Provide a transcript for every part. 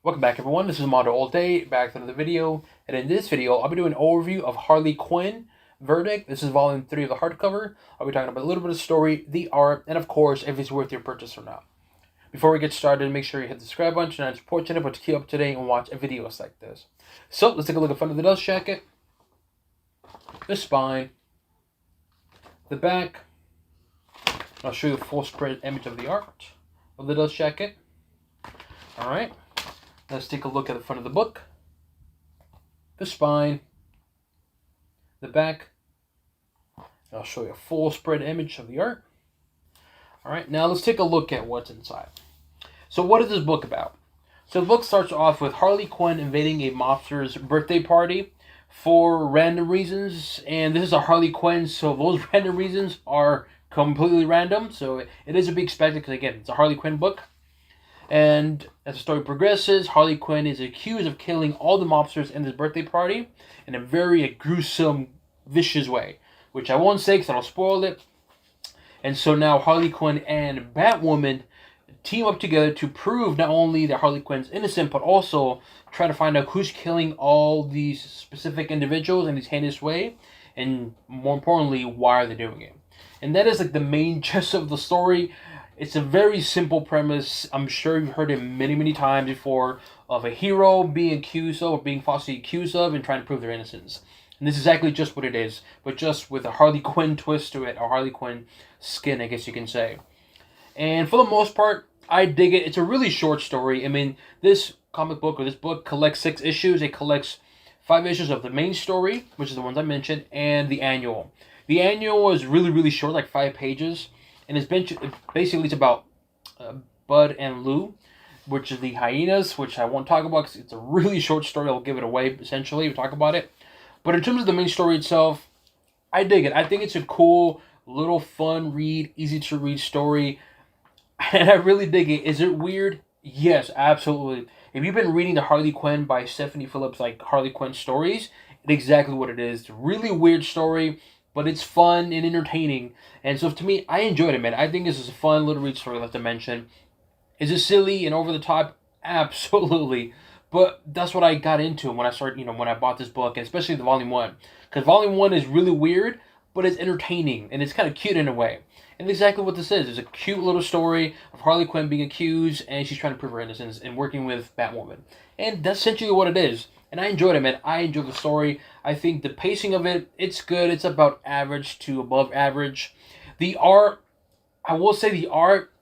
Welcome back everyone, this is MandoAllDay, back to another video, and in this video I'll be doing an overview of Harley Quinn, Verdic. This is volume 3 of the hardcover. I'll be talking about a little bit of the story, the art, and of course if it's worth your purchase or not. Before we get started, make sure you hit the subscribe button and support channel to keep up to date and watch videos like this. So let's take a look at the front of the dust jacket, the spine, the back. I'll show you a full spread image of the art of the dust jacket. Alright. Let's take a look at the front of the book, the spine, the back. I'll show you a full spread image of the art. Alright, now let's take a look at what's inside. So what is this book about? So the book starts off with Harley Quinn invading a mobster's birthday party for random reasons. And this is a Harley Quinn, so those random reasons are completely random. So it is to be expected because, again, it's a Harley Quinn book. And as the story progresses, Harley Quinn is accused of killing all the mobsters in this birthday party in a very gruesome, vicious way, which I won't say because I'll spoil it. And so now Harley Quinn and Batwoman team up together to prove not only that Harley Quinn's innocent, but also try to find out who's killing all these specific individuals in this heinous way, and more importantly, why are they doing it. And that is like the main gist of the story. It's a very simple premise. I'm sure you've heard it many times before, of a hero being accused of, or being falsely accused of, and trying to prove their innocence. And this is exactly just what it is, but just with a Harley Quinn twist to it, or Harley Quinn skin, I guess you can say. And for the most part, I dig it. It's a really short story. I mean, this comic book, or this book, collects 6 issues. It collects 5 issues of the main story, which is the ones I mentioned, and the annual. The annual is really short, like 5 pages. And it's about Bud and Lou, which is the hyenas, which I won't talk about because it's a really short story. I'll give it away, essentially, we'll talk about it. But in terms of the main story itself, I dig it. I think it's a cool, little, fun read, easy to read story. And I really dig it. Is it weird? Yes, absolutely. If you've been reading the Harley Quinn by Stephanie Phillips, like Harley Quinn stories, it's exactly what it is. It's a really weird story, but it's fun and entertaining. And so to me, I enjoyed it, man. I think this is a fun little read story, like I mentioned. Is it silly and over the top? Absolutely. But that's what I got into when I started, when I bought this book, and especially the volume 1. Because volume 1 is really weird, but it's entertaining, and it's kind of cute in a way. And exactly what this is. It's a cute little story of Harley Quinn being accused, and she's trying to prove her innocence and working with Batwoman. And that's essentially what it is. And I enjoyed it, man. I enjoyed the story. I think the pacing of it, it's good. It's about average to above average. The art, I will say the art,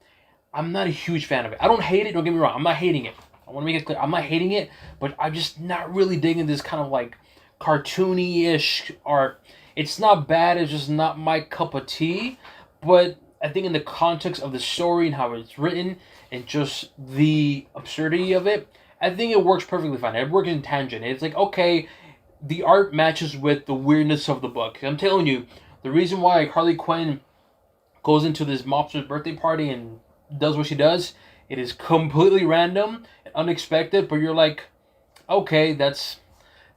I'm not a huge fan of it. I don't hate it. Don't get me wrong. I'm not hating it. I want to make it clear. I'm not hating it, but I'm just not really digging this kind of like cartoony-ish art. It's not bad. It's just not my cup of tea. But I think in the context of the story and how it's written and just the absurdity of it, I think it works perfectly fine. It works in tangent. It's like, okay, the art matches with the weirdness of the book. I'm telling you, the reason why Harley Quinn goes into this mobster's birthday party and does what she does, it is completely random and unexpected, but you're like, okay, that's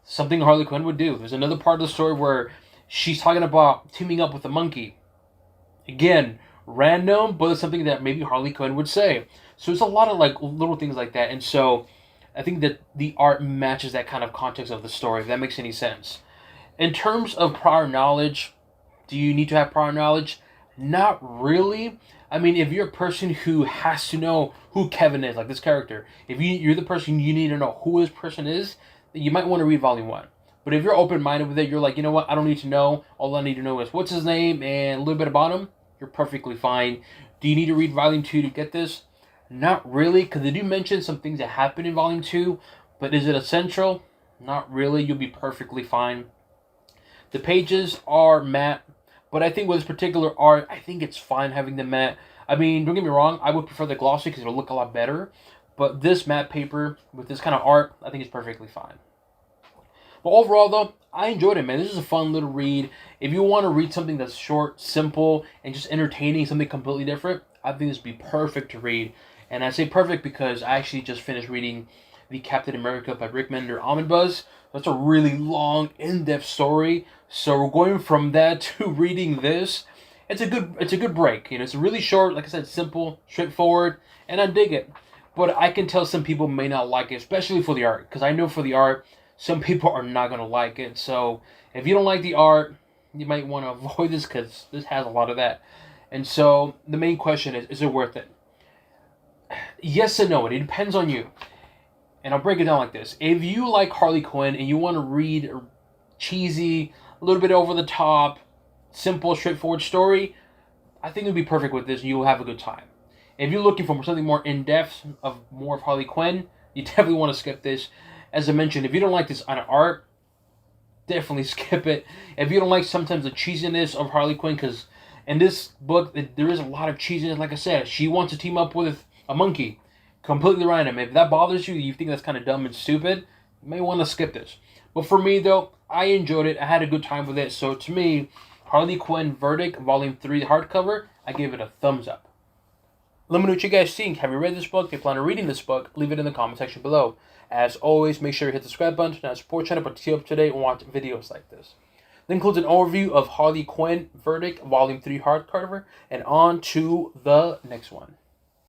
something Harley Quinn would do. There's another part of the story where she's talking about teaming up with a monkey. Again, random, but it's something that maybe Harley Quinn would say. So there's a lot of like little things like that, and so I think that the art matches that kind of context of the story, if that makes any sense. In terms of prior knowledge, do you need to have prior knowledge? Not really. I mean, if you're a person who has to know who Kevin is, like this character, if you're the person you need to know who this person is, then you might want to read volume 1. But if you're open-minded with it, you're like, you know what, I don't need to know. All I need to know is what's his name and a little bit about him. You're perfectly fine. Do you need to read volume 2 to get this? Not really, because they do mention some things that happen in volume 2, but is it essential? Not really. You'll be perfectly fine. The pages are matte, but I think with this particular art, I think it's fine having them matte. I mean, don't get me wrong, I would prefer the glossy because it'll look a lot better, but this matte paper with this kind of art, I think it's perfectly fine. But overall, though, I enjoyed it, man. This is a fun little read. If you want to read something that's short, simple, and just entertaining, something completely different, I think this would be perfect to read. And I say perfect because I actually just finished reading the Captain America by Rick Remender Omnibus. That's a really long, in-depth story. So we're going from that to reading this. It's a good break. It's really short, like I said, simple, straightforward, and I dig it. but I can tell some people may not like it, especially for the art, because I know for the art, some people are not going to like it. So if you don't like the art, you might want to avoid this because this has a lot of that. And so the main question is it worth it? Yes and no, and it depends on you. And I'll break it down like this. If you like Harley Quinn and you want to read a cheesy, a little bit over the top, simple, straightforward story, I think it would be perfect with this and you'll have a good time. If you're looking for something more in-depth, of more of Harley Quinn, you definitely want to skip this. As I mentioned, if you don't like this on art, definitely skip it. If you don't like sometimes the cheesiness of Harley Quinn, because in this book, there is a lot of cheesiness. Like I said, she wants to team up with a monkey. Completely random. If that bothers you, you think that's kind of dumb and stupid, you may want to skip this. But for me, though, I enjoyed it. I had a good time with it. So to me, Harley Quinn Verdic, Volume 3 hardcover, I give it a thumbs up. Let me know what you guys think. Have you read this book? If you plan on reading this book, leave it in the comment section below. As always, make sure you hit the subscribe button and support channel to keep up to date and watch videos like this. That includes an overview of Harley Quinn Verdic Volume 3 hardcover, and on to the next one.